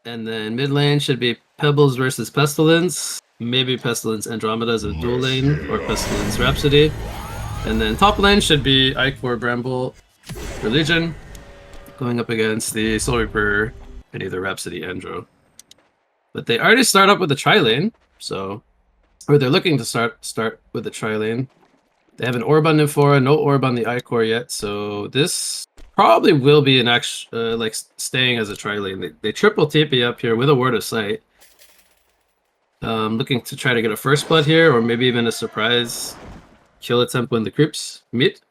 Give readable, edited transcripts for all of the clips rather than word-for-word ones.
And then mid lane should be Pebbles versus Pestilence. Maybe Pestilence Andromeda as a dual lane, or Pestilence Rhapsody. And then top lane should be Icor Bramble for Legion, going up against the Soul Reaper and either Rhapsody Andro. But they already start up with the tri-lane, so... Or they're looking to start with the tri-lane. They have an orb on Nymphora, no orb on the Icor yet, so this probably will be an actual, like, staying as a tri-lane. They triple TP up here with a Word of Sight. Looking to try to get a first blood here, or maybe even a surprise kill attempt when the creeps meet.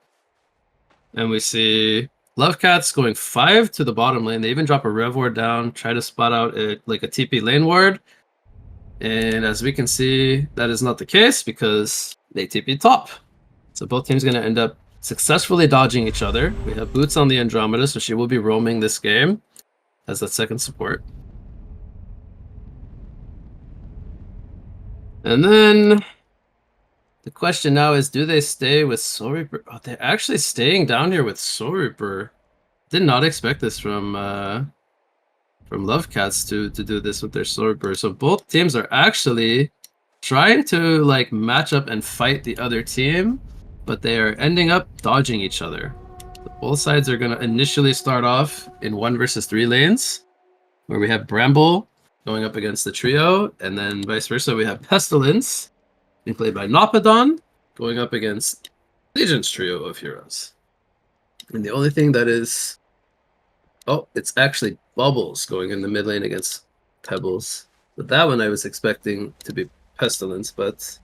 And we see Lovecats going 5 to the bottom lane. They even drop a Rev Ward down, try to spot out like a TP lane ward. And as we can see, that is not the case because they TP top. So both teams going to end up successfully dodging each other. We have Boots on the Andromeda, so she will be roaming this game as the second support. And then the question now is, do they stay with Soul Reaper? Oh, they're actually staying down here with Soul Reaper. Did not expect this from Lovecats to do this with their Soul Reaper. So both teams are actually trying to like match up and fight the other team, but they are ending up dodging each other. So both sides are going to initially start off in 1 versus 3 lanes, where we have Bramble going up against the trio, and then vice versa, we have Pestilence, being played by Nopodon, going up against Legion's trio of heroes. And the only thing that is... Oh, it's actually Bubbles going in the mid lane against Pebbles. But that one I was expecting to be Pestilence, but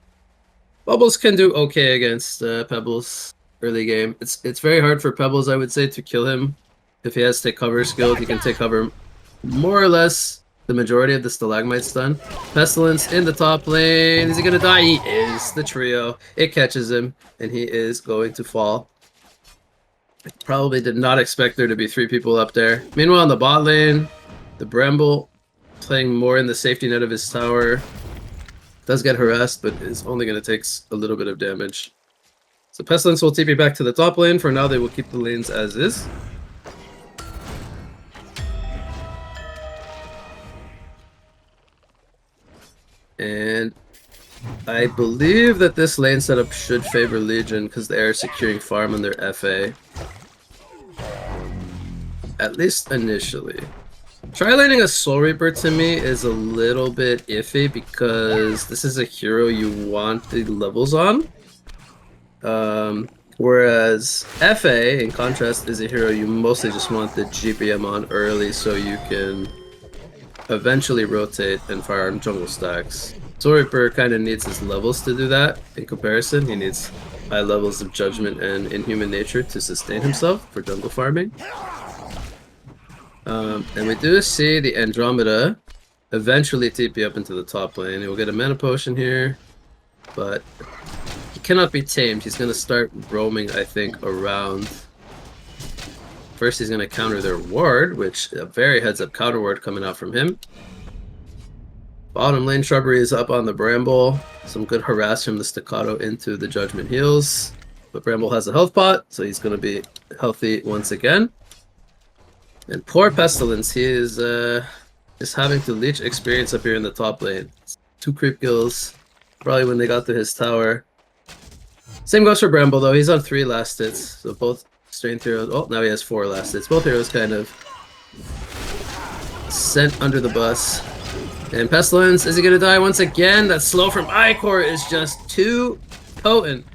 Bubbles can do okay against Pebbles early game. It's very hard for Pebbles, I would say, to kill him. If he has take cover skill, he can take cover more or less the majority of the Stalagmite stun. Pestilence in the top lane. Is he gonna die? He is. The trio. It catches him, and he is going to fall. I probably did not expect there to be 3 people up there. Meanwhile, in the bot lane, the Bramble playing more in the safety net of his tower. Does get harassed, but is only going to take a little bit of damage. So Pestilence will TP back to the top lane. For now, they will keep the lanes as is. And I believe that this lane setup should favor Legion because they are securing farm on their FA. At least initially. Tri-laning a Soul Reaper to me is a little bit iffy because this is a hero you want the levels on. Whereas FA, in contrast, is a hero you mostly just want the GPM on early so you can eventually rotate and farm jungle stacks. Soul Reaper kind of needs his levels to do that. In comparison, he needs high levels of judgment and inhuman nature to sustain himself for jungle farming. And we do see the Andromeda eventually TP up into the top lane. He will get a mana potion here, but he cannot be tamed. He's going to start roaming, I think, around. First, he's going to counter their ward, which a very heads-up counter ward coming out from him. Bottom lane shrubbery is up on the Bramble. Some good harass from the Staccato into the Judgment Heals. But Bramble has a health pot, so he's going to be healthy once again. And poor Pestilence, he is just having to leech experience up here in the top lane. 2 creep kills, probably when they got to his tower. Same goes for Bramble though, he's on 3 last hits, so both strength heroes, oh now he has 4 last hits. Both heroes kind of sent under the bus. And Pestilence, is he gonna die once again? That slow from Icor is just too potent.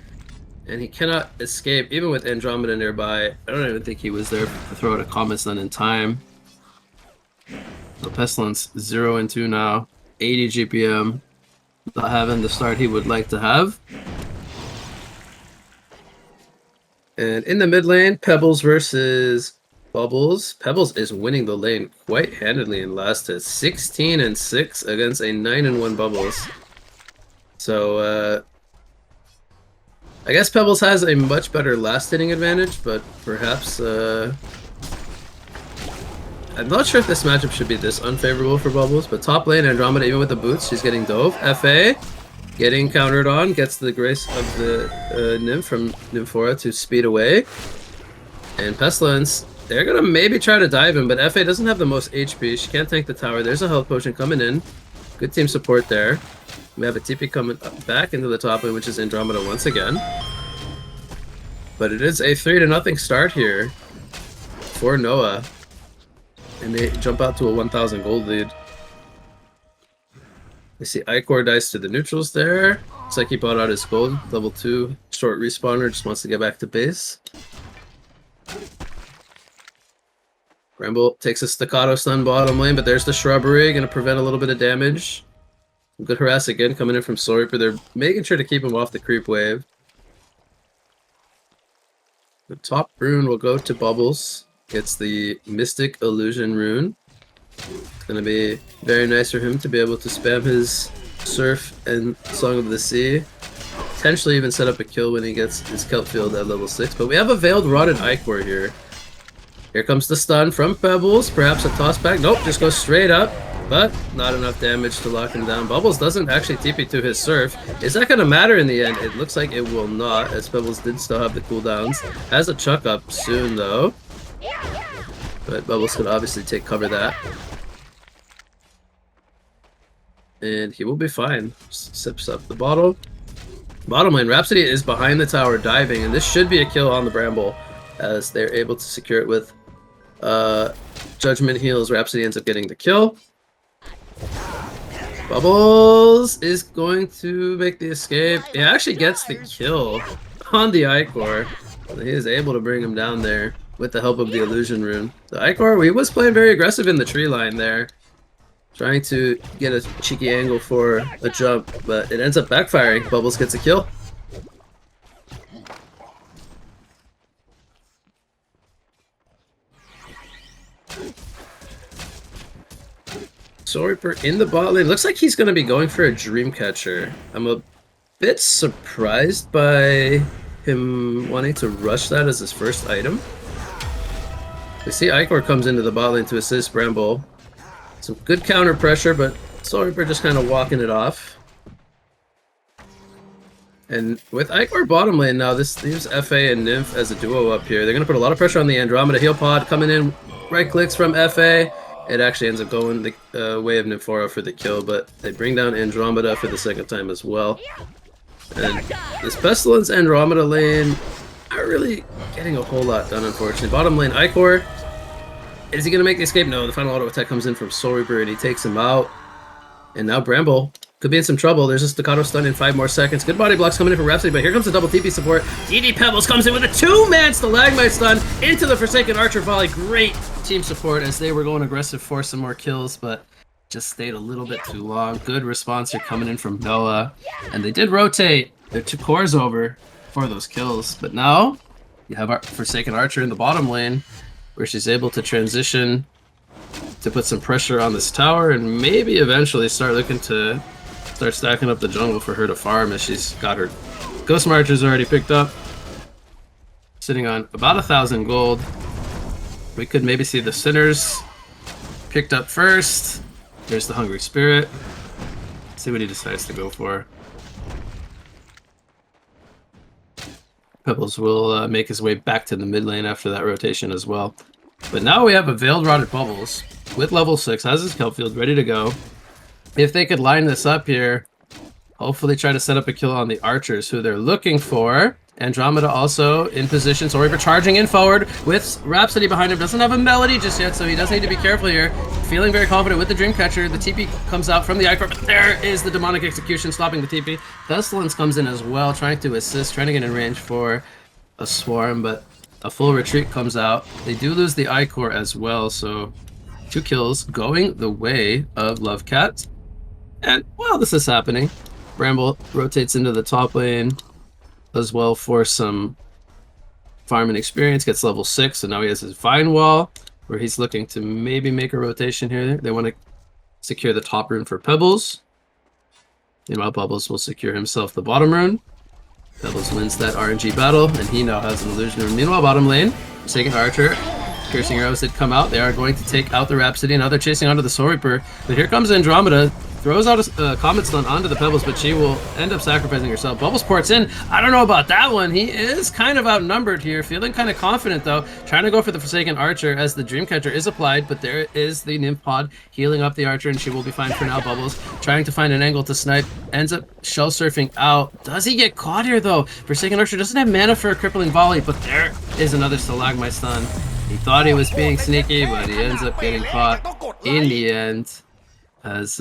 And he cannot escape, even with Andromeda nearby. I don't even think he was there to throw out a Comet Stun in time. So Pestilence 0 and 2 now. 80 GPM. Not having the start he would like to have. And in the mid lane, Pebbles versus Bubbles. Pebbles is winning the lane quite handedly in last hit. 16 and 6 against a 9 and 1 Bubbles. So, I guess Pebbles has a much better last hitting advantage, but perhaps, I'm not sure if this matchup should be this unfavorable for Bubbles, but top lane Andromeda, even with the boots, she's getting dove. FA, getting countered on, gets the grace of the Nymph from Nymphora to speed away. And Pestilence They're gonna maybe try to dive him, but FA doesn't have the most HP. She can't tank the tower. There's a health potion coming in. Good team support there. We have a TP coming back into the top lane, which is Andromeda once again. But it is a 3-0 start here for Noah. And they jump out to a 1,000 gold lead. We see Icor dice to the neutrals there. Looks like he bought out his gold. Level 2 short respawner, just wants to get back to base. Bramble takes a staccato stun bottom lane, but there's the shrubbery, gonna prevent a little bit of damage. Good harass again coming in from Soul Reaper. They're making sure to keep him off the creep wave. The top rune will go to Bubbles. Gets the Mystic Illusion rune. It's gonna be very nice for him to be able to spam his Surf and Song of the Sea. Potentially even set up a kill when he gets his Kelp Field at level 6. But we have a Veiled Rotted Icor here. Here comes the stun from Pebbles. Perhaps a toss back. Nope, just goes straight up. But not enough damage to lock him down. Bubbles doesn't actually TP to his Surf. Is that going to matter in the end? It looks like it will not, as Pebbles did still have the cooldowns. Has a chuck up soon, though. But Bubbles could obviously take cover that. And he will be fine. Sips up the bottle. Bottom lane, Rhapsody is behind the tower diving, and this should be a kill on the Bramble, as they're able to secure it with Judgment Heals. Rhapsody ends up getting the kill. Bubbles is going to make the escape. He actually gets the kill on the Icor. He is able to bring him down there with the help of the Illusion rune. The Icor, he was playing very aggressive in the tree line there, trying to get a cheeky angle for a jump, but it ends up backfiring. Bubbles gets a kill. Soul Reaper in the bot lane. Looks like he's going to be going for a Dreamcatcher. I'm a bit surprised by him wanting to rush that as his first item. We see Icor comes into the bot lane to assist Bramble. Some good counter pressure, but Soul Reaper just kind of walking it off. And with Icor bottom lane now, this leaves FA and Nymph as a duo up here. They're going to put a lot of pressure on the Andromeda heal pod coming in. Right clicks from FA. It actually ends up going the way of Nymphora for the kill, but they bring down Andromeda for the second time as well. And this Pestilence Andromeda lane, not really getting a whole lot done, unfortunately. Bottom lane, Icor. Is he going to make the escape? No, the final auto attack comes in from Soul Reaper and he takes him out. And now Bramble could be in some trouble. There's a staccato stun in 5 more seconds. Good body blocks coming in from Rhapsody, but here comes the double TP support. DD Pebbles comes in with a 2-man stalagmite stun into the Forsaken Archer volley. Great team support as they were going aggressive for some more kills, but just stayed a little bit too long. Good response here coming in from Noah. And they did rotate their 2 cores over for those kills. But now you have our Forsaken Archer in the bottom lane, where she's able to transition to put some pressure on this tower and maybe eventually start looking to start stacking up the jungle for her to farm, as she's got her Ghost Marchers already picked up, sitting on about 1,000 gold. We could maybe see the Sinners picked up first. There's the Hungry Spirit. Let's see what he decides to go for. Pebbles will make his way back to the mid lane after that rotation as well. But now we have a Veiled Rotted Bubbles with level 6, has his Kelp Field ready to go. If they could line this up here, hopefully try to set up a kill on the archers who they're looking for. Andromeda also in position, so Reaper charging in forward with Rhapsody behind him. Doesn't have a Melody just yet, so he does need to be careful here. Feeling very confident with the Dreamcatcher. The TP comes out from the Icor, but there is the Demonic Execution stopping the TP. Pestilence comes in as well, trying to assist, trying to get in range for a swarm, but a full retreat comes out. They do lose the Icor as well, so 2 kills going the way of Lovecat. And while this is happening, Bramble rotates into the top lane as well for some farming experience, gets level 6, and now he has his Vine Wall, where he's looking to maybe make a rotation here. They want to secure the top rune for Pebbles. Meanwhile, Bubbles will secure himself the bottom rune. Pebbles wins that RNG battle, and he now has an Illusion rune. Meanwhile, bottom lane, Forsaken Archer Cursing Arrows did come out. They are going to take out the Rhapsody. Now they're chasing onto the Soul Reaper. But here comes Andromeda. Throws out a Comet Stun onto the Pebbles, but she will end up sacrificing herself. Bubbles ports in. I don't know about that one. He is kind of outnumbered here. Feeling kind of confident, though. Trying to go for the Forsaken Archer as the Dreamcatcher is applied, but there is the Nymph Pod healing up the Archer, and she will be fine for now. Bubbles trying to find an angle to snipe. Ends up shell surfing out. Does he get caught here, though? Forsaken Archer doesn't have mana for a crippling volley, but there is another Stalagmite Stun. He thought he was being sneaky, but he ends up getting caught in the end, as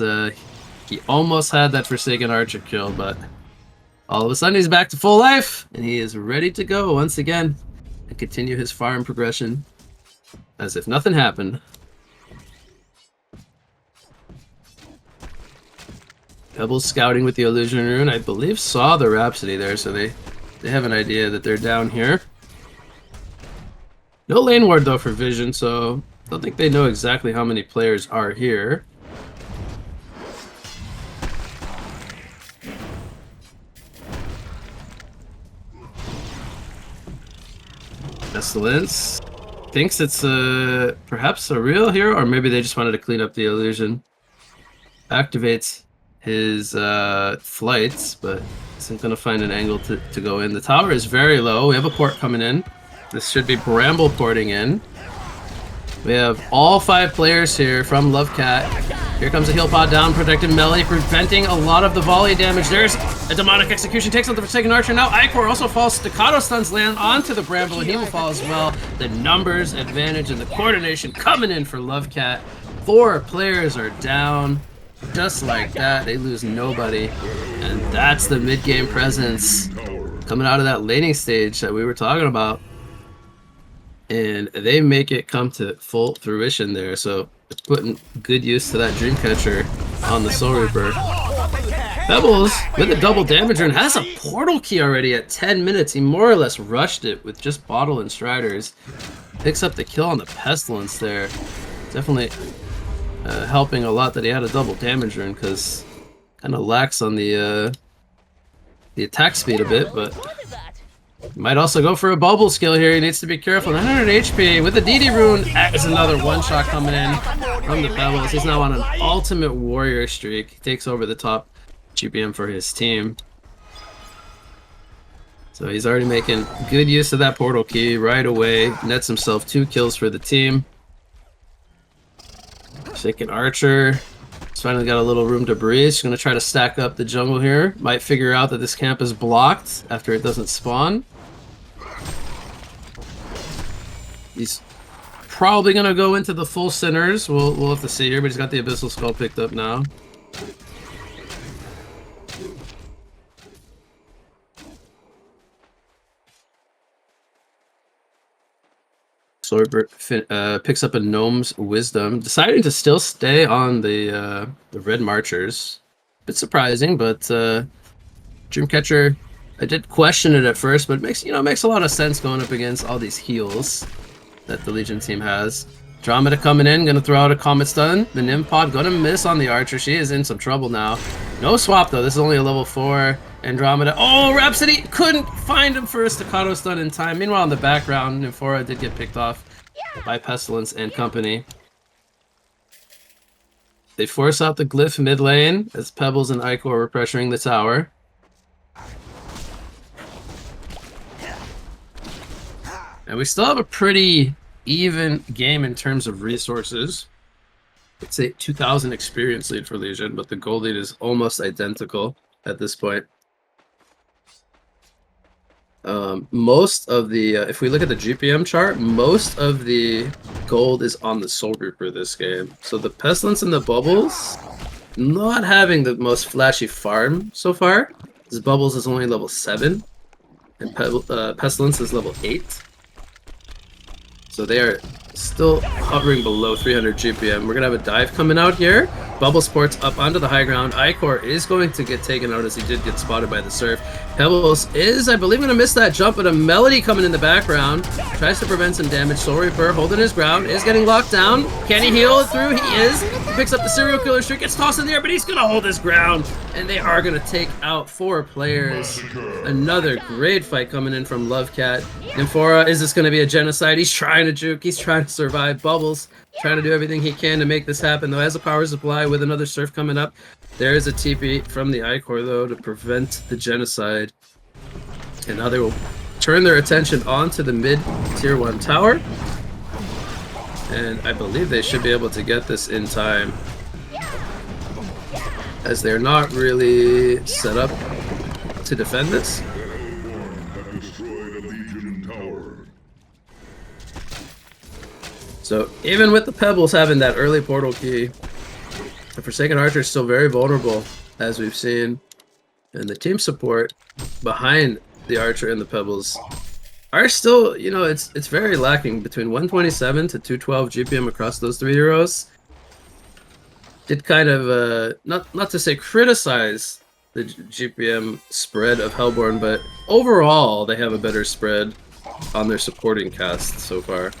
he almost had that Forsaken Archer kill, but all of a sudden he's back to full life, and he is ready to go once again and continue his farm progression as if nothing happened. Pebbles scouting with the Illusion Rune, I believe saw the Rhapsody there, so they have an idea that they're down here. No lane ward though for Vision, so I don't think they know exactly how many players are here. Pestilence thinks it's perhaps a real hero, or maybe they just wanted to clean up the illusion. Activates his flights, but isn't going to find an angle to go in. The tower is very low. We have a port coming in. This should be Bramble porting in. We have all 5 players here from Lovecat. Here comes a heal pod down, protecting melee, preventing a lot of the volley damage. There's a demonic execution, takes out the Forsaken Archer. Now Icor also falls. Staccato stuns land onto the Bramble, and he will fall as well. The numbers advantage and the coordination coming in for Lovecat. 4 players are down. Just like that, they lose nobody. And that's the mid-game presence coming out of that laning stage that we were talking about. And they make it come to full fruition there, so it's putting good use to that Dreamcatcher on the Soul Reaper. Pebbles, with a double damage rune, has a portal key already at 10 minutes. He more or less rushed it with just Bottle and Striders. Picks up the kill on the Pestilence there. Definitely helping a lot that he had a double damage rune, because kind of lacks on the attack speed a bit, but might also go for a bubble skill here. He needs to be careful. 900 HP with the DD rune. That is another one-shot coming in from the Pebbles. He's now on an ultimate warrior streak. He takes over the top GPM for his team. So he's already making good use of that portal key right away. Nets himself 2 kills for the team. Forsaken Archer. He's finally got a little room to breathe. He's going to try to stack up the jungle here. Might figure out that this camp is blocked after it doesn't spawn. He's probably going to go into the full Sinners. We'll have to see here, but he's got the Abyssal Skull picked up now. Sorbert picks up a Gnome's Wisdom, deciding to still stay on the Red Marchers. Bit surprising, but Dreamcatcher, I did question it at first, but it makes a lot of sense going up against all these heals that the Legion team has. Andromeda coming in, gonna throw out a Comet Stun. The Nymph Pod gonna miss on the Archer. She is in some trouble now. No swap though. This is only a level 4 Andromeda. Oh, Rhapsody couldn't find him for a Staccato Stun in time. Meanwhile, in the background, Nymphora did get picked off by Pestilence and company. They force out the Glyph mid lane as Pebbles and Icor were pressuring the tower. And we still have a pretty even game in terms of resources. I'd say 2,000 experience lead for Legion, but the gold lead is almost identical at this point. Most of the, if we look at the GPM chart, most of the gold is on the Soul Reaper this game. So the Pestilence and the Bubbles, not having the most flashy farm so far. This Bubbles is only level 7, and Pestilence is level 8. So they are still hovering below 300 GPM. We're going to have a dive coming out here. Bubble Sports up onto the high ground. Icor is going to get taken out as he did get spotted by the Surf. Pebbles is, I believe, going to miss that jump, but a Melody coming in the background. Tries to prevent some damage. Soul Reaper holding his ground, is getting locked down. Can he heal it through? He is. Picks up the serial killer streak, gets tossed in the air, but he's going to hold his ground. And they are going to take out 4 players. Another great fight coming in from Lovecat. Nymphora, is this going to be a genocide? He's trying to juke, he's trying to survive. Bubbles trying to do everything he can to make this happen, though. Has a power supply with another Surf coming up. There is a TP from the Icor, though, to prevent the genocide. And now they will turn their attention onto the mid tier 1 tower. And I believe they should be able to get this in time, as they're not really set up to defend this. So even with the Pebbles having that early portal key, the Forsaken Archer is still very vulnerable, as we've seen. And the team support behind the Archer and the Pebbles are still, you know, it's very lacking. Between 127 to 212 GPM across those 3 heroes. Did kind of, not to say criticize the GPM spread of Hellborn, but overall they have a better spread on their supporting cast so far.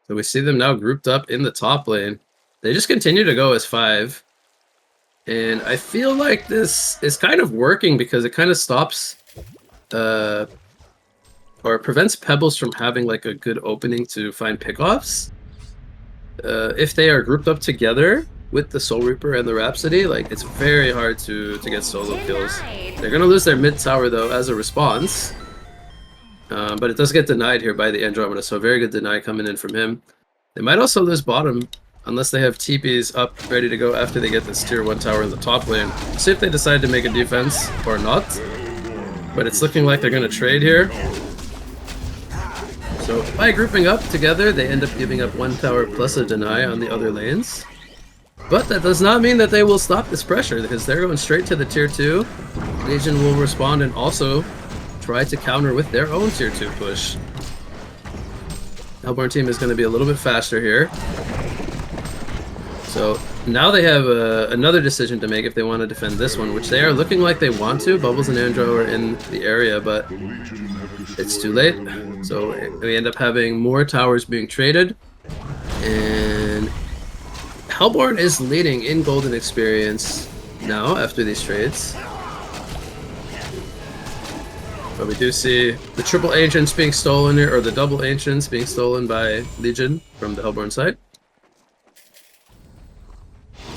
So we see them now grouped up in the top lane. They just continue to go as 5. And I feel like this is kind of working because it kind of stops or prevents Pebbles from having like a good opening to find pickoffs. If they are grouped up together with the Soul Reaper and the Rhapsody, like it's very hard to get solo kills. They're gonna lose their mid tower though as a response. But it does get denied here by the Andromeda, so a very good deny coming in from him. They might also lose bottom unless they have TPs up ready to go after they get this tier 1 tower in the top lane. See if they decide to make a defense or not. But it's looking like they're going to trade here. So by grouping up together, they end up giving up 1 tower plus a deny on the other lanes. But that does not mean that they will stop this pressure, because they're going straight to the tier 2. Legion will respond and also try to counter with their own tier 2 push. Hellborn team is going to be a little bit faster here. So now they have another decision to make if they want to defend this one, which they are looking like they want to. Bubbles and Andro are in the area, but it's too late. So we end up having more towers being traded. And Hellborn is leading in golden experience now after these trades. But we do see the triple ancients being stolen here, or the double ancients being stolen by Legion from the Hellborn side.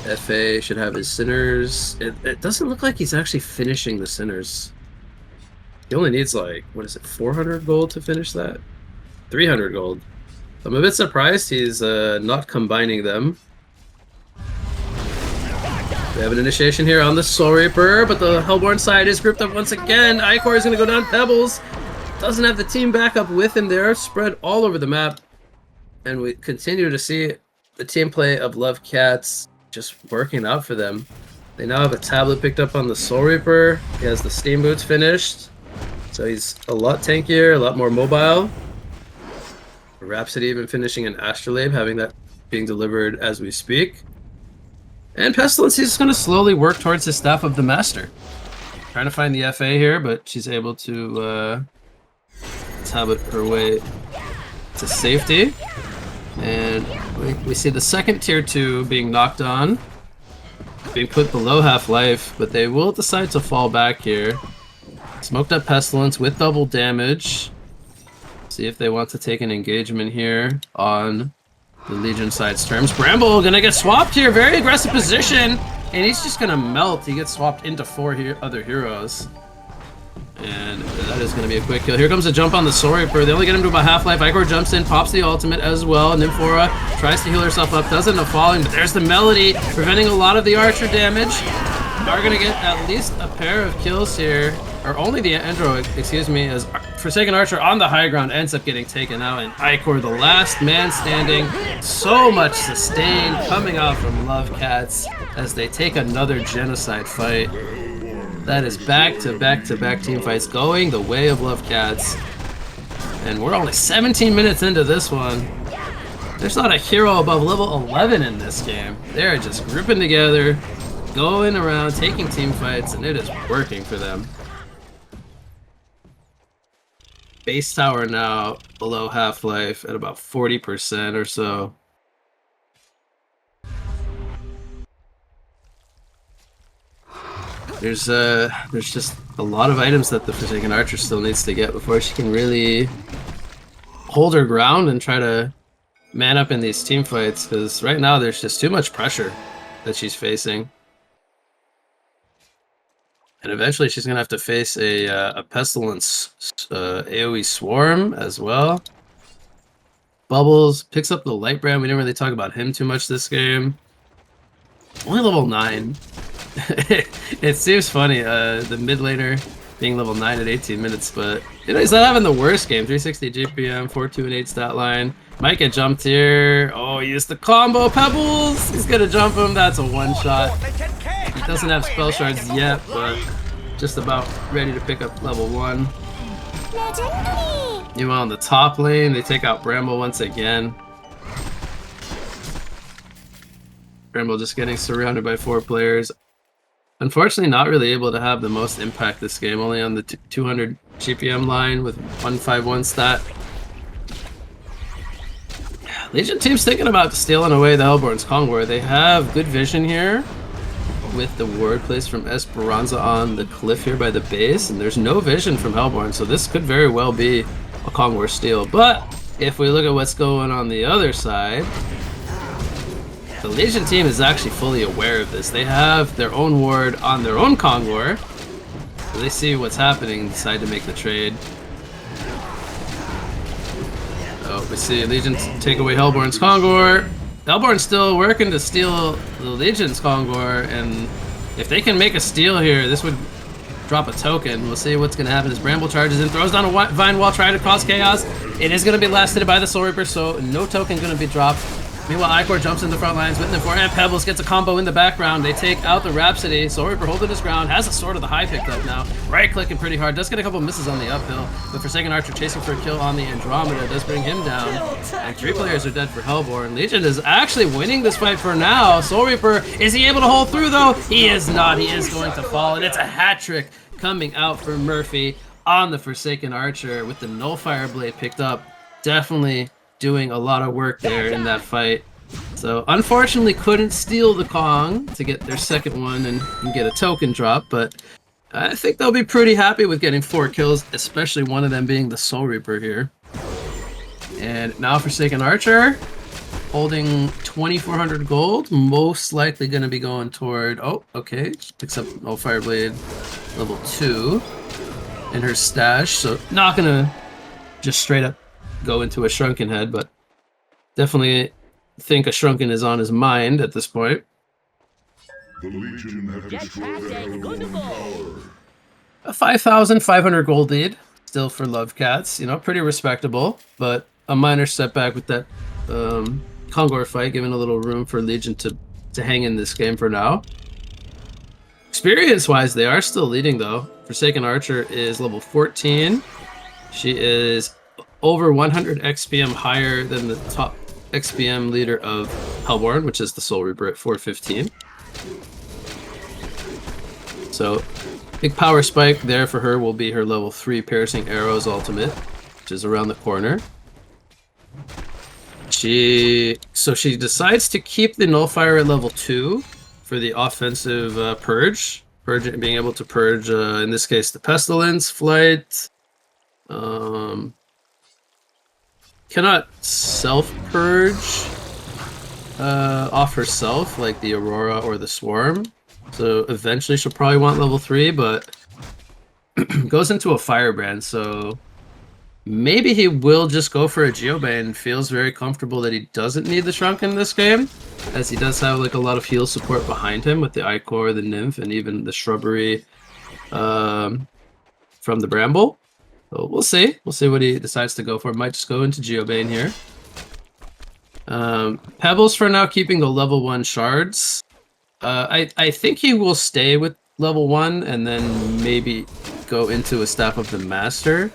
FA should have his Sinners. It doesn't look like he's actually finishing the Sinners. He only needs like, what is it, 400 gold to finish that? 300 gold. I'm a bit surprised he's not combining them. We have an initiation here on the Soul Reaper, but the Hellborn side is grouped up once again. Icor is going to go down. Pebbles doesn't have the team backup with him there, spread all over the map. And we continue to see the team play of Lovecats just working out for them. They now have a tablet picked up on the Soul Reaper. He has the Steam Boots finished. So he's a lot tankier, a lot more mobile. Rhapsody even finishing an Astrolabe, having that being delivered as we speak. And Pestilence is going to slowly work towards his Staff of the Master. Trying to find the FA here, but she's able to tablet her way to safety. And we see the second tier 2 being knocked on, being put below half-life, but they will decide to fall back here. Smoked up Pestilence with double damage. See if they want to take an engagement here on the Legion side's terms. Bramble gonna get swapped here, very aggressive position, and he's just gonna melt. He gets swapped into 4 other heroes. And that is going to be a quick kill. Here comes a jump on the Soul Reaper. They only get him to about half-life. Icor jumps in, pops the ultimate as well. Nymphora tries to heal herself up, doesn't end up falling, but there's the Melody, preventing a lot of the Archer damage. Are going to get at least a pair of kills here, or only the Andro, excuse me, as Forsaken Archer on the high ground ends up getting taken out, and Icor, the last man standing. So much sustain coming out from Lovecats as they take another genocide fight. That is back-to-back-to-back team fights going the way of Lovecats. And we're only 17 minutes into this one. There's not a hero above level 11 in this game. They're just grouping together, going around, taking team fights, and it is working for them. Base tower now below half-life at about 40% or so. There's just a lot of items that the Forsaken Archer still needs to get before she can really hold her ground and try to man up in these team fights, because right now there's just too much pressure that she's facing. And eventually she's going to have to face a Pestilence AoE Swarm as well. Bubbles picks up the Light Brand. We didn't really talk about him too much this game. Only level 9. It seems funny, the mid laner being level 9 at 18 minutes, but you know, he's not having the worst game. 360 GPM, 4-2 and 8 stat line. Might get jumped here. Oh, he used the combo Pebbles. He's gonna jump him. That's a one-shot. He doesn't have spell shards yet, but just about ready to pick up level 1. Meanwhile, on the top lane, they take out Bramble once again. Bramble just getting surrounded by 4 players. Unfortunately, not really able to have the most impact this game, only on the 200 GPM line with 151 stat. Legion team's thinking about stealing away the Hellborn's Kongwar. They have good vision here with the ward placed from Esperanza on the cliff here by the base, and there's no vision from Hellborn, so this could very well be a Kongwar steal. But if we look at what's going on the other side, the Legion team is actually fully aware of this. They have their own ward on their own Kongwar, so they see what's happening and decide to make the trade. So we see Legion take away Hellborn's Kongwar. Hellborn's still working to steal the Legion's Kongwar, and if they can make a steal here, this would drop a token. We'll see what's going to happen as Bramble charges in, throws down a Vine Wall, trying to cause chaos. It is going to be lasted by the Soul Reaper, so no token going to be dropped. Meanwhile, Icor jumps in the front lines, with for and Pebbles gets a combo in the background. They take out the Rhapsody. Soul Reaper holding his ground, has a Sword of the High picked up now. Right clicking pretty hard, does get a couple misses on the uphill. The Forsaken Archer chasing for a kill on the Andromeda does bring him down. And 3 players are dead for Hellborn. Legion is actually winning this fight for now. Soul Reaper, is he able to hold through though? He is not, he is going to fall, and it's a hat trick coming out for Murphy on the Forsaken Archer with the Nullfire Blade picked up. Definitely doing a lot of work there in that fight. So unfortunately couldn't steal the Kong to get their second one and get a token drop, but I think they'll be pretty happy with getting 4 kills, especially one of them being the Soul Reaper here. And now Forsaken Archer holding 2,400 gold, most likely going to be going toward, oh, okay, picks up Nullfire Blade level 2 in her stash, so not going to just straight up go into a Shrunken Head, but definitely think a Shrunken is on his mind at this point. The Legion have destroyed their tower. A 5,500 gold lead, still for Love Cats, you know, pretty respectable, but a minor setback with that Kongor fight, giving a little room for Legion to hang in this game for now. Experience-wise, they are still leading though. Forsaken Archer is level 14. She is over 100 XPM higher than the top XPM leader of Hellborn, which is the Soul Reaper at 415. So, big power spike there for her will be her level 3 Piercing Arrows ultimate, which is around the corner. She decides to keep the Nullfire at level 2 for the offensive purge. Being able to purge, in this case, the Pestilence, Flight. Cannot self-purge off herself like the Aurora or the Swarm. So eventually she'll probably want level 3, but goes into a Firebrand, so maybe he will just go for a Geobane. Feels very comfortable that he doesn't need the Shrunken in this game, as he does have like a lot of heal support behind him with the Icor, the Nymph, and even the Shrubbery from the Bramble. So we'll see. We'll see what he decides to go for. Might just go into Geobane here. Pebbles for now, keeping the level 1 shards. I think he will stay with level 1 and then maybe go into a Staff of the Master.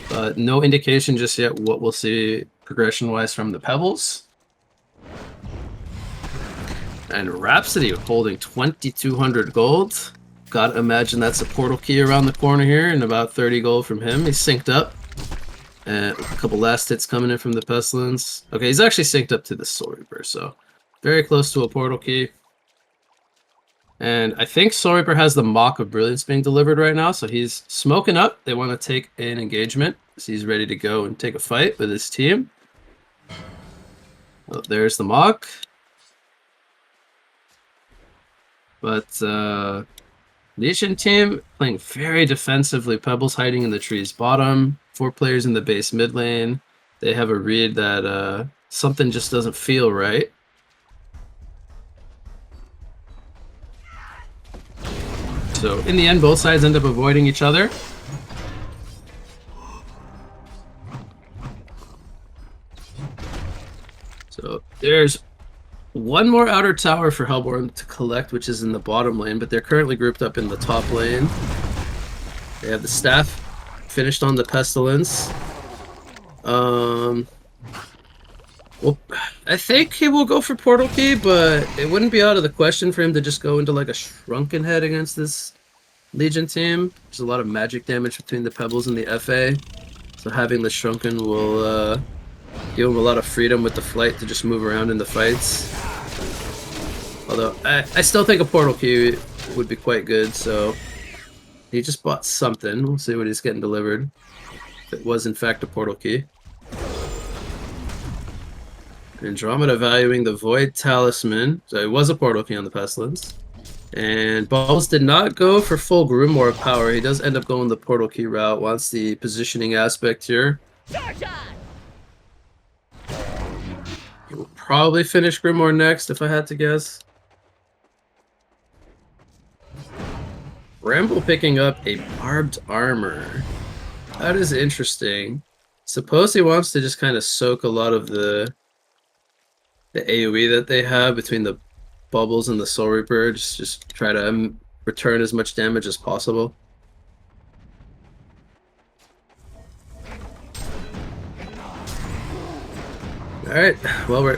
But no indication just yet what we'll see progression-wise from the Pebbles. And Rhapsody holding 2,200 gold. Gotta imagine that's a portal key around the corner here, and about 30 gold from him. He's synced up. And a couple last hits coming in from the Pestilence. Okay, he's actually synced up to the Soul Reaper, so very close to a portal key. And I think Soul Reaper has the Mock of Brilliance being delivered right now, so he's smoking up. They want to take an engagement, so he's ready to go and take a fight with his team. Oh, there's the Mock. But Legion team playing very defensively. Pebbles hiding in the tree's bottom. 4 players in the base mid lane. They have a read that something just doesn't feel right. So in the end, both sides end up avoiding each other. So there's one more outer tower for Hellborn to collect, which is in the bottom lane, but they're currently grouped up in the top lane. They have the staff finished on the Pestilence. Well, I think he will go for Portal Key, but it wouldn't be out of the question for him to just go into like a Shrunken Head against this Legion team. There's a lot of magic damage between the Pebbles and the FA, so having the Shrunken will give him a lot of freedom with the flight to just move around in the fights. Although, I still think a Portal Key would be quite good, so he just bought something. We'll see what he's getting delivered. If it was in fact a Portal Key. Andromeda valuing the Void Talisman. So it was a Portal Key on the Pestilence. And Balls did not go for full Grimoire power. He does end up going the Portal Key route. Wants the positioning aspect here. He will probably finish Grimoire next, if I had to guess. Bramble picking up a Barbed Armor. That is interesting. Suppose he wants to just kind of soak a lot of the AoE that they have between the Bubbles and the Soul Reaper. Just try to return as much damage as possible. Alright, well, we're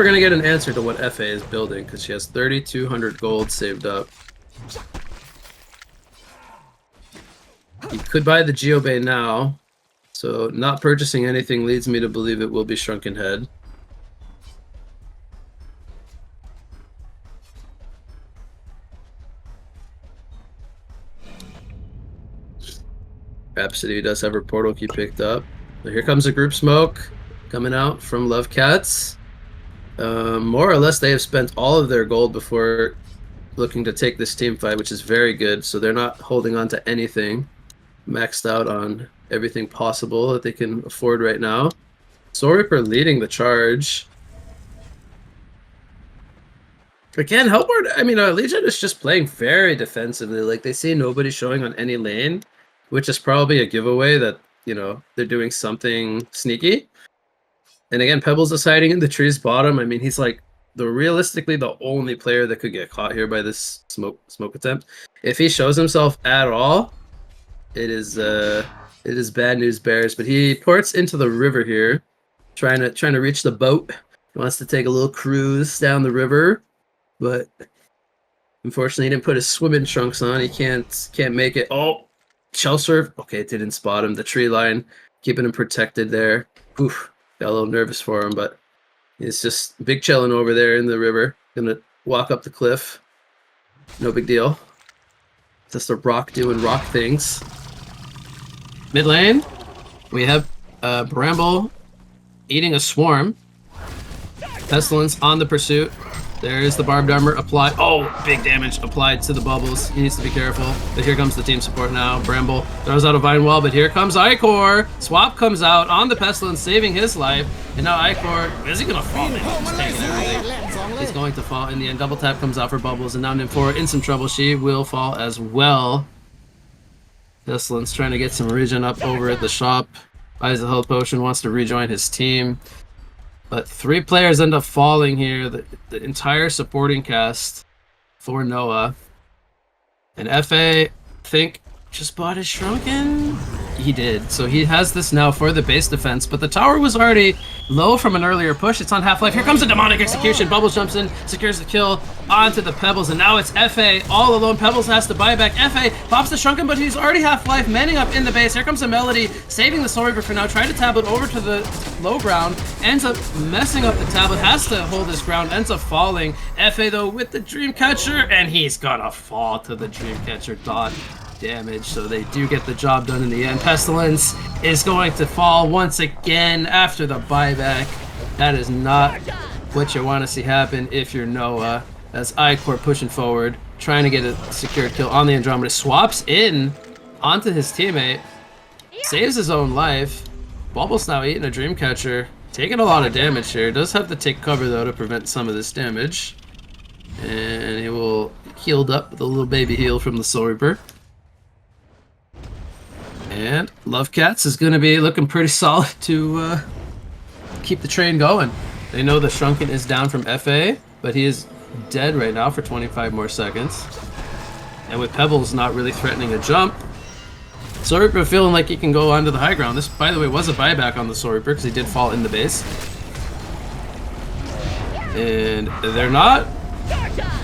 gonna get an answer to what FA is building, because she has 3,200 gold saved up. You could buy the Geobay now, so not purchasing anything leads me to believe it will be Shrunken Head. Rhapsody does have her Portal Key picked up. So here comes a group smoke coming out from Love Cats. More or less, they have spent all of their gold before looking to take this team fight, which is very good. So they're not holding on to anything. Maxed out on everything possible that they can afford right now. Soul Reaper leading the charge. Again, Hellborn, I mean, Legion is just playing very defensively. Like, they see nobody showing on any lane, which is probably a giveaway that, you know, they're doing something sneaky. And again, Pebbles is hiding in the tree's bottom. I mean, he's like realistically the only player that could get caught here by this smoke attempt. If he shows himself at all, it is bad news bears. But he ports into the river here, trying to reach the boat. He wants to take a little cruise down the river, but unfortunately he didn't put his swimming trunks on. He can't make it. Oh, shell surf. Okay, it didn't spot him. The tree line keeping him protected there. Oof, got a little nervous for him, but he's just big chilling over there in the river. Gonna walk up the cliff. No big deal. Just a rock doing rock things. Mid lane, we have Bramble eating a swarm. Pestilence on the pursuit. There is the Barbed Armor applied. Oh, big damage applied to the Bubbles. He needs to be careful. But here comes the team support now. Bramble throws out a Vine Wall, but here comes Icor. Swap comes out on the Pestilence, saving his life. And now Icor, is he going to fall? He's taking everything. He's going to fall in the end. Double tap comes out for Bubbles, and now Nymph4 in some trouble. She will fall as well. Pestilence trying to get some regen up over at the shop. Buys a health potion, wants to rejoin his team. But 3 players end up falling here. The entire supporting cast for Noah. And FA, I think, just bought his Shrunken. He did. So he has this now for the base defense, but the tower was already low from an earlier push. It's on half-life. Here comes a demonic execution. Bubbles jumps in, secures the kill onto the Pebbles, and now it's FA all alone. Pebbles has to buy back. FA pops the Shrunken, but he's already half-life, manning up in the base. Here comes a Melody, saving the Soul Reaper for now, trying to tablet over to the low ground, ends up messing up the tablet, has to hold his ground, ends up falling. FA though with the Dreamcatcher, and he's gonna fall to the Dreamcatcher dot damage, so they do get the job done in the end. Pestilence is going to fall once again after the buyback. That is not what you want to see happen if you're Noah. As iCore pushing forward, trying to get a secured kill on the Andromeda, swaps in onto his teammate, saves his own life. Bubbles now eating a Dreamcatcher, taking a lot of damage here. Does have to take cover though to prevent some of this damage, and he will healed up with a little baby heal from the Soul Reaper. And Lovecats is going to be looking pretty solid to keep the train going. They know the Shrunken is down from FA, but he is dead right now for 25 more seconds. And with Pebbles not really threatening a jump, Soul Reaper feeling like he can go onto the high ground. This, by the way, was a buyback on the Soul Reaper because he did fall in the base. And they're not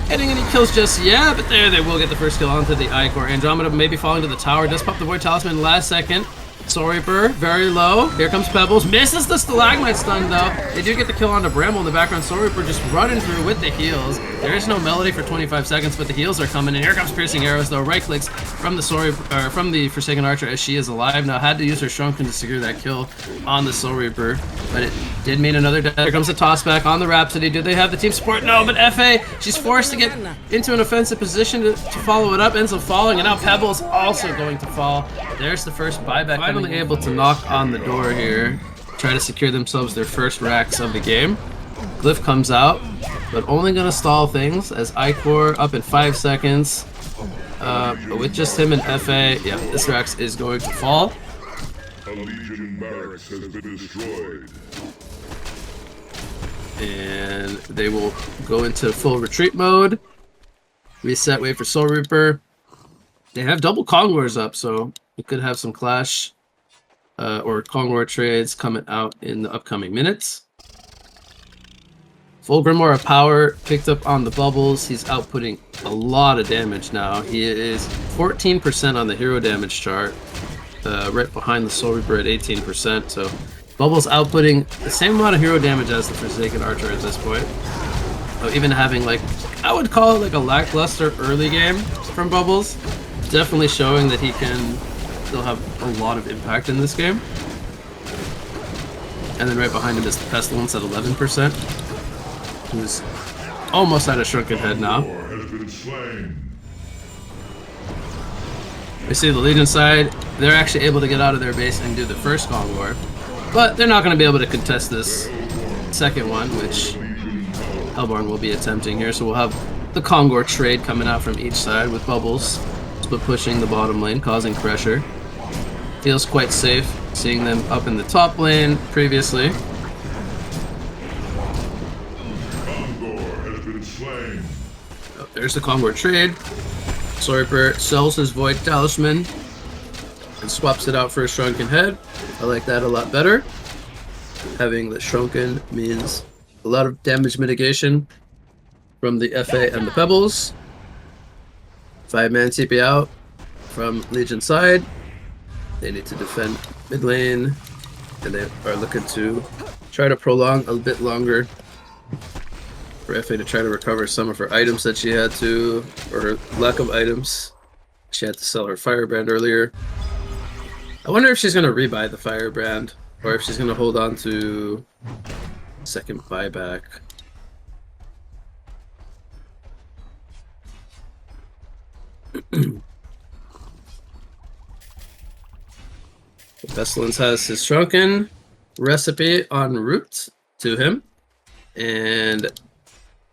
getting any kills just yet, but there they will get the first kill onto the iCore. Andromeda maybe falling to the tower, does pop the Void Talisman last second. Soul Reaper, very low. Here comes Pebbles, misses the Stalagmite stun though. They do get the kill onto Bramble in the background. Soul Reaper just running through with the heals. There is no Melody for 25 seconds, but the heals are coming in. Here comes Piercing Arrows though. Right clicks from the Soul Reaper, or from the Forsaken Archer as she is alive now. Had to use her Shrunken to secure that kill on the Soul Reaper, but it did mean another death. Here comes the toss back on the Rhapsody. Do they have the team support? No, but FA, she's forced to get into an offensive position to follow it up. Ends up falling, and now Pebbles also going to fall. There's the first buyback. Finally able to knock on the door here, try to secure themselves their first racks of the game. Glyph comes out, but only gonna stall things as iCore up in 5 seconds. But with just him and FA, yeah, this Rax is going to fall. A Legion barracks has been destroyed. And they will go into full retreat mode. Reset, wait for Soul Reaper. They have double Kongors up, so we could have some clash or Kongor trades coming out in the upcoming minutes. Full Grimoire of Power picked up on the Bubbles. He's outputting a lot of damage now. He is 14% on the hero damage chart, right behind the Soul Reaper at 18%. So Bubbles outputting the same amount of hero damage as the Forsaken Archer at this point. Even having, like, I would call it like a lackluster early game from Bubbles. Definitely showing that he can still have a lot of impact in this game. And then right behind him is the Pestilence at 11%. Who's almost at a Shrunken Head now. We see the Legion side, they're actually able to get out of their base and do the first Kong War. But they're not going to be able to contest this second one, which Hellborn will be attempting here. So we'll have the Kongor trade coming out from each side with Bubbles split pushing the bottom lane, causing pressure. Feels quite safe seeing them up in the top lane previously. Oh, there's the Kongor trade. Soul Reaper sells his Void Talisman and swaps it out for a Shrunken Head. I like that a lot better. Having the Shrunken means a lot of damage mitigation from the FA and the Pebbles. 5-man TP out from Legion side. They need to defend mid lane, and they are looking to try to prolong a bit longer for FA to try to recover some of her items that she had to, or her lack of items. She had to sell her Firebrand earlier. I wonder if she's going to rebuy the Firebrand, or if she's going to hold on to second buyback. Pestilence has his Shrunken recipe en route to him, and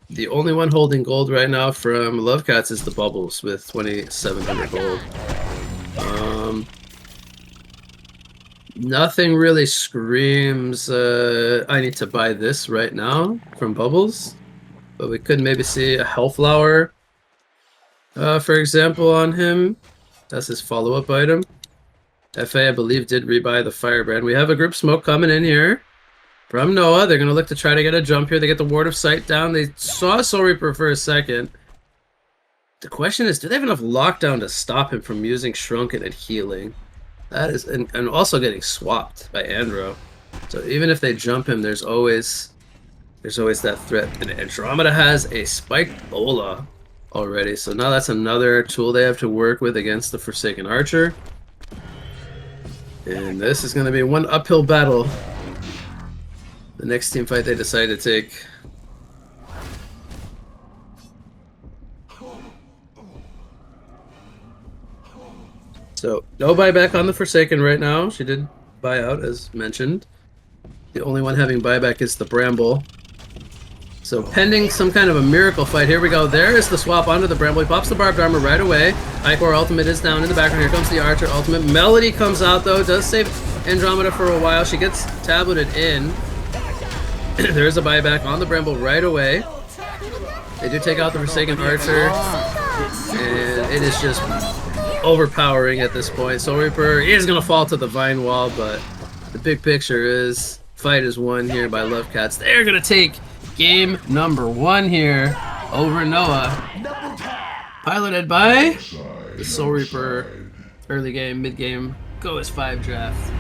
the only one holding gold right now from Lovecats is the Bubbles with 2,700 gold. Nothing really screams I need to buy this right now from Bubbles, but we could maybe see a Hellflower, for example, on him. That's his follow-up item. FA, I believe, did rebuy the Firebrand. We have a group smoke coming in here from Noah. They're going to look to try to get a jump here. They get the Ward of Sight down. They saw Soul Reaper for a second. The question is, do they have enough lockdown to stop him from using Shrunken and healing? That is, and also getting swapped by Andro. So even if they jump him, there's always that threat. And Andromeda has a spiked Bola already. So now that's another tool they have to work with against the Forsaken Archer. And this is going to be one uphill battle. The next team fight they decide to take. So, no buyback on the Forsaken right now. She did buy out, as mentioned. The only one having buyback is the Bramble. So, pending some kind of a miracle fight. Here we go. There is the swap onto the Bramble. He pops the Barbed Armor right away. Ichor ultimate is down in the background. Here comes the Archer ultimate. Melody comes out, though. Does save Andromeda for a while. She gets tableted in. There's a buyback on the Bramble right away. They do take out the Forsaken Archer. And it is just overpowering at this point. Soul Reaper is going to fall to the Vine Wall, but the big picture is fight is won here by Love Cats. They're going to take game number 1 here over Noah. Piloted by the Soul Reaper. Early game, mid game, go as 5 draft.